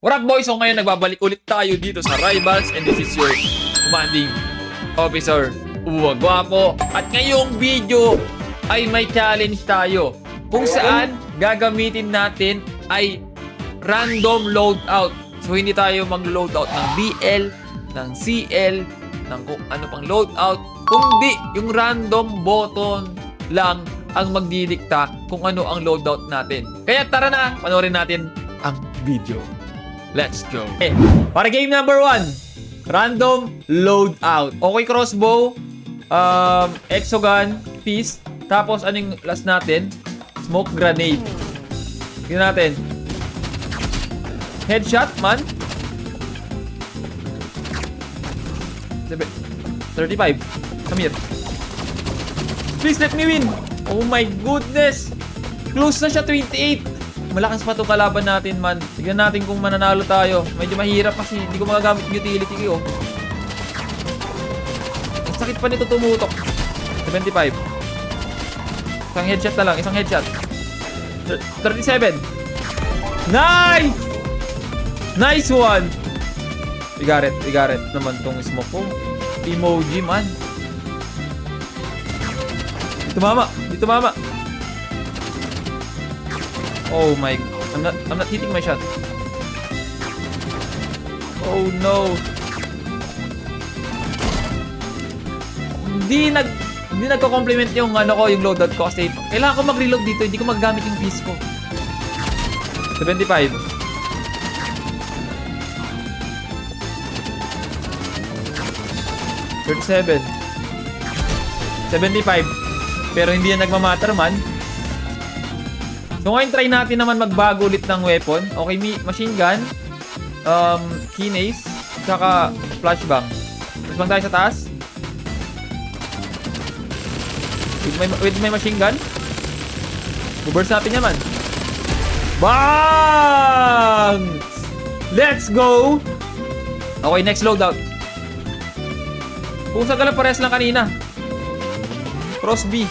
What up boys? So ngayon nagbabalik ulit tayo dito sa Rivals and this is your commanding officer, Uwagwapo. At ngayong video ay may challenge tayo kung saan gagamitin natin ay random loadout. So hindi tayo mag-loadout ng BL, ng CL, ng kung ano pang loadout, kundi yung random button lang ang magdidikta kung ano ang loadout natin. Kaya tara na, panoorin natin ang video. Let's go. Okay, para game number 1, random loadout. Okay, crossbow, exogun, fist, tapos anong last natin? Smoke grenade. Tingnan natin. Headshot, man. 35. Come here. Please let me win. Oh my goodness. Close na siya, 28. Malakas pa itong kalaban natin, man. Tignan natin kung mananalo tayo. Medyo mahirap kasi hindi ko magagamit yung utility ko. Ang sakit pa nito tumutok. 75. Isang headshot na lang. Isang headshot. 37. Nice! Nice one! We got it naman tong smoke ko. Emoji, man. Dito mama. Oh my, I'm not hitting my shot. Oh no. Hindi nagko-compliment yung ano ko, yung loadout ko kasi kailangan ko mag-reload dito, hindi ko magagamit yung piece ko. 75. 37. 75. Pero hindi yan nagmamatter, man. So ngayon try natin naman magbago ulit ng weapon. Okay, machine gun, keynase, saka flashbang. Flashbang tayo sa taas. With my machine gun. Burst natin yan, man. Bang! Let's go! Okay, next loadout. Kung saan ka lang parehas lang kanina. Cross B.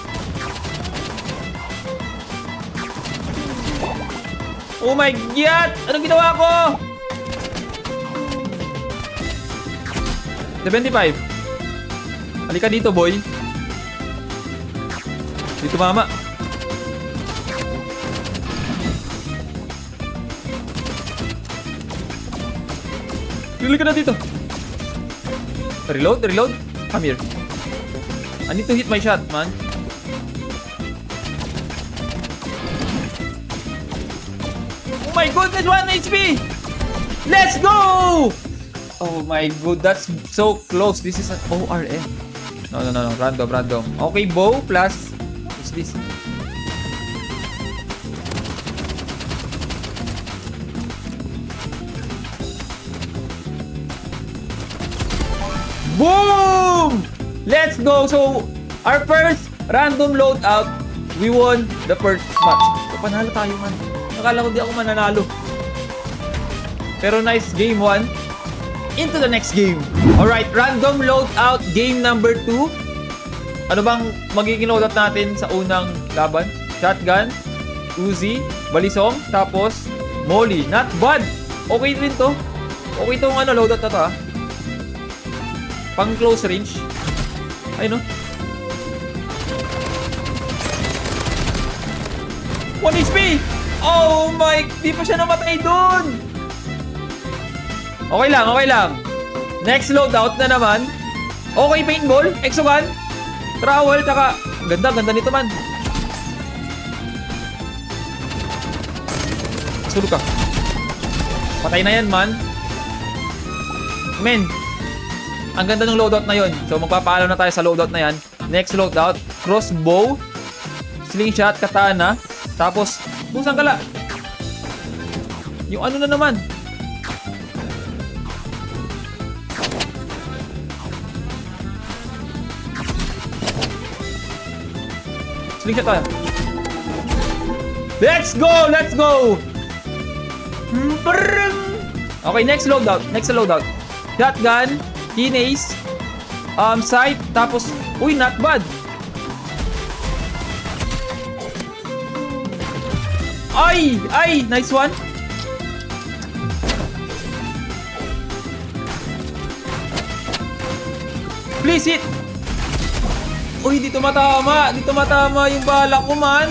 Oh my God! Anong ginawa ko? 75. Halika dito, boy. Dito, mama. Halika na dito. Reload. Come here. I need to hit my shot, man. Oh my goodness, 1 HP! Let's go! Oh my god, that's so close. This is an ORM. No. Random. Okay, bow plus... What's this? Boom! Let's go! So, our first random loadout, we won the first match. So, panalo tayo, man. Akala ko di ako mananalo. Pero nice game 1. Into the next game. Alright, random loadout game number 2. Ano bang magiging loadout natin sa unang laban? Shotgun, Uzi, Balisong, tapos Molly. Not bad. Okay rin to. Okay tong loadout na to, ha. Pang close range. Ay, no? 1 HP! Oh my! Di pa siya namatay dun! Okay lang. Next loadout na naman. Okay, paintball, exogun, trowel, tsaka... Ganda nito, man. Sulog ka. Patay na yan, man. Men, ang ganda ng loadout na yon. So magpapaalam na tayo sa loadout na yan. Next loadout, crossbow, slingshot, katana, tapos busang kala. Yung ano na naman. Slingshot tayo. Let's go! Okay, next loadout. Shotgun, keynase, sight, tapos, uy, not bad. Ay, nice one. Please hit! Uy, di tumatama. Di tumatama yung bala ko, man.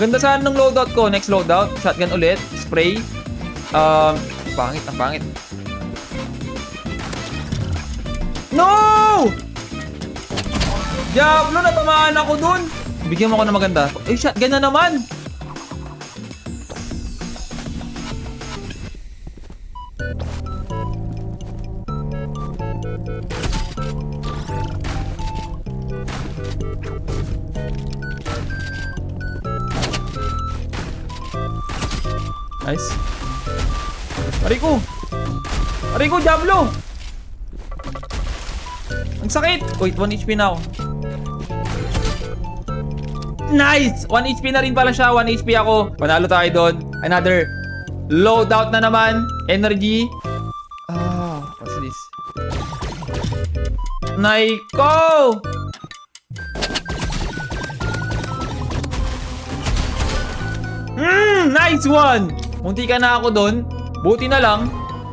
Ganda saan ng loadout ko. Next loadout. Shotgun ulit. Spray. Pangit. Ang pangit. No! Diablo, natamaan ako dun. Bigyan mo ako ng maganda. Eh, shotgun na naman. Nice. Aray ko, Diablo. Ang sakit. Wait, 1 HP na ako. Nice! 1 HP na rin pala siya. 1 HP ako. Panalo tayo doon. Another loadout na naman. Energy. What's this? Naiko! Nice one! Munti ka na ako doon. Buti na lang.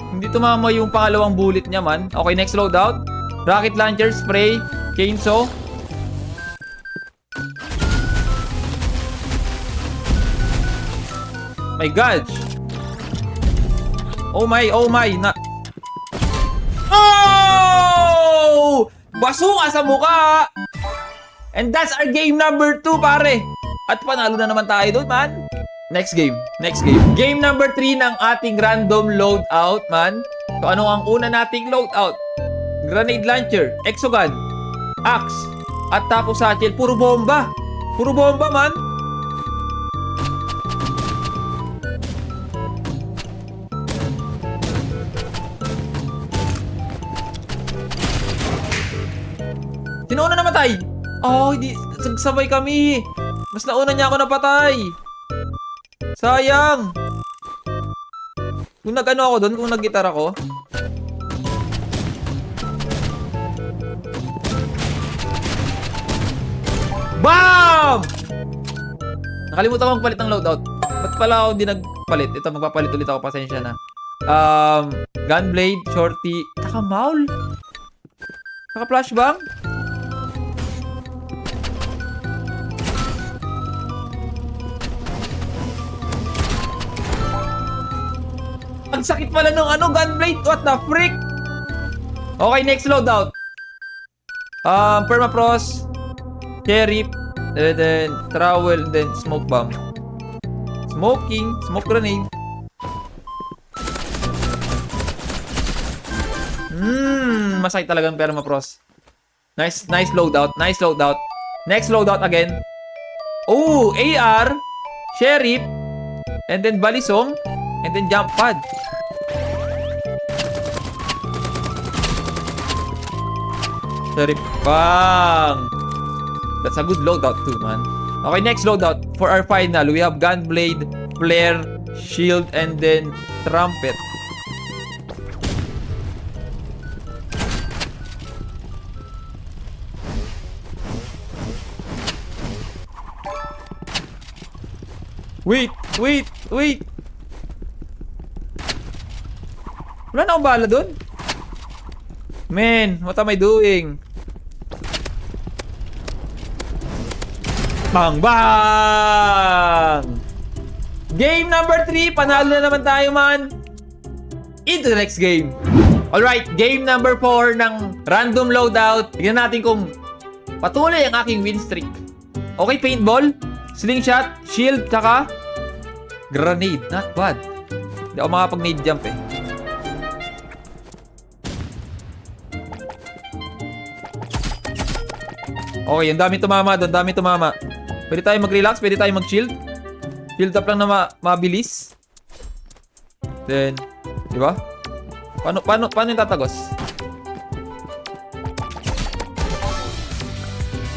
Hindi tumama yung pangalawang bullet niya, man. Okay, next loadout. Rocket launcher, spray, chainsaw. My God. Oh my. Oh! Basuka sa mukha! And that's our game number 2, pare. At panalo na naman tayo doon, man. Next game. Game number 3 ng ating random loadout, man. So, ano ang una nating loadout? Grenade launcher, exogun, axe, at tapos satchel. Puro bomba, man. Sino una namatay? Oh, hindi. Sabay kami. Mas nauna niya ako napatay. Sayang. Kung nag-ano ako doon, kung nag-gitar ako. BAM! Nakalimutan ko magpalit ng loadout. Ba't pala ako hindi nagpalit? Ito, magpapalit ulit ako. Pasensya na. Gunblade, shorty. Naka-maul. Naka-flashbang. Ang sakit pala nung gunblade. What the frick? Okay, next loadout. Permafrost, sheriff, and then trowel, and then smoke bomb. Smoke grenade. Masakit talagang permafrost. Nice loadout. Next loadout again. Oh, AR, sheriff, and then balisong, and then jump pad. Sheriff, bang! That's a good loadout too, man. Okay, next loadout. For our final, we have gunblade, flare, shield, and then trumpet. Wait! Wala na akong bala dun? Man, what am I doing? Bang! Game number 3. Panalo na naman tayo, man. Into the next game. Alright, game number 4 ng random loadout. Tignan natin kung patuloy ang aking win streak. Okay, paintball, slingshot, shield, tsaka grenade. Not bad. Hindi ako makapag-nade jump eh. Okay, ang dami tumama doon, dami tumama. Pwede tayo mag-relax, pwede tayo mag-shield. Shield up lang na mabilis. Then, di ba? Paano yung tatagos?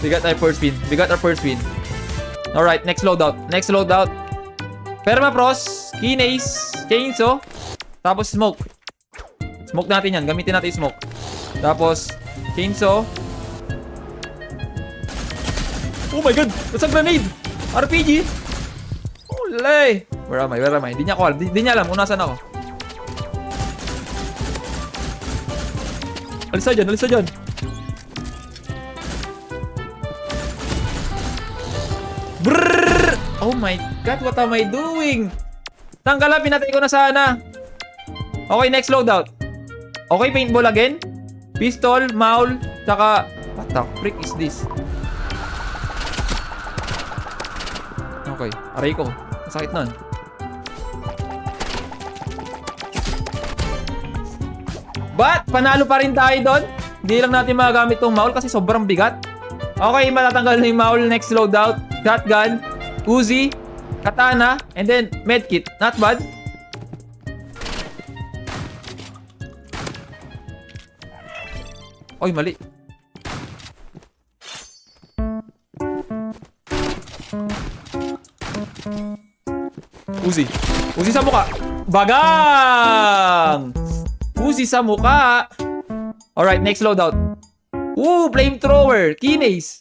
We got our first win. Alright, next loadout. Permafrost, Kinace, chainsaw, tapos smoke. Smoke natin yan, gamitin natin yung smoke. Tapos, chainsaw. Oh my God! That's a grenade! RPG! Ulay! Where am I? Di niya alam kung nasan ako. Alis na dyan! Oh my God, what am I doing? Tanggalan, pinatay ko na sana. Okay, next loadout. Okay, paintball again. Pistol, maul, tsaka... What the frick is this? Okay, aray ko. Masakit nun. But, panalo pa rin tayo doon. Hindi lang natin magagamit tong maul kasi sobrang bigat. Okay, matatanggal na yung maul. Next loadout. Shotgun, Uzi, katana, and then medkit. Not bad. Oy, mali. Uzi. Uzi sa muka. Bagang! Uzi sa muka. Alright, next loadout. Ooh, flamethrower. Keynase.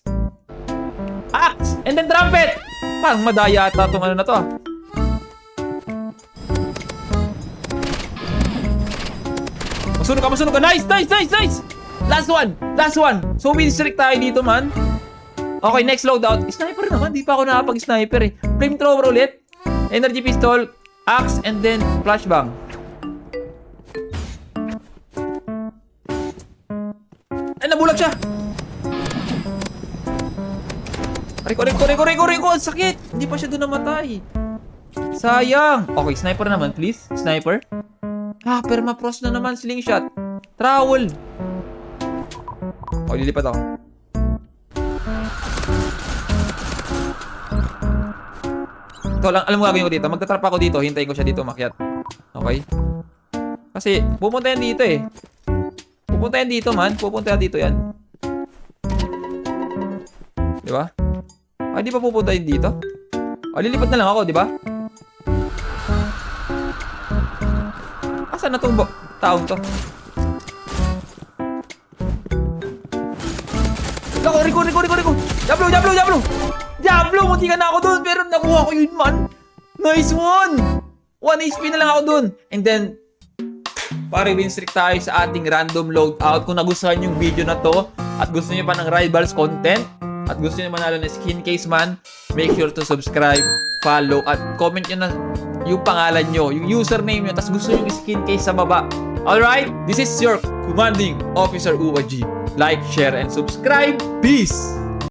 Axe. And then trumpet. Parang madaya ata itong ano na to ah. Masunog ka. Nice. Last one. So, win streak tayo dito, man. Okay, next loadout. Sniper naman. Di pa ako nakapag-sniper eh. Flamethrower ulit. Energy pistol. Axe. And then flashbang. Ay, nabulag siya. Reko. Ang sakit. Hindi pa siya doon namatay. Sayang. Okay, sniper naman, please. Sniper. Ah, permafrost na naman. Slingshot. Trowel. Okay, lilipat ako. Ito lang, alam mo gagawin ko dito. Magtatrap ako dito. Hintayin ko siya dito umakyat. Okay? Kasi, pupunta yan dito eh. Pupunta yan dito, man. Pupunta yan dito yan. Diba? Ay, di pa pupunta yan dito? O, lilipat na lang ako, diba? Asan na itong taong to? Reko. Diablo, munti ka na ako dun. Pero nakuha ko yun, man. Nice one. 1 HP na lang ako dun. And then, pare, win streak tayo sa ating random loadout. Kung nagustuhan yung video na to, at gusto niyo pa ng Rivals content, at gusto niyo manalo ng skin case, man, make sure to subscribe, follow, at comment nyo na yung pangalan nyo, yung username nyo, tas gusto nyo yung skin case sa baba. Alright, this is your commanding officer Uwa G. Like, share, and subscribe. Peace!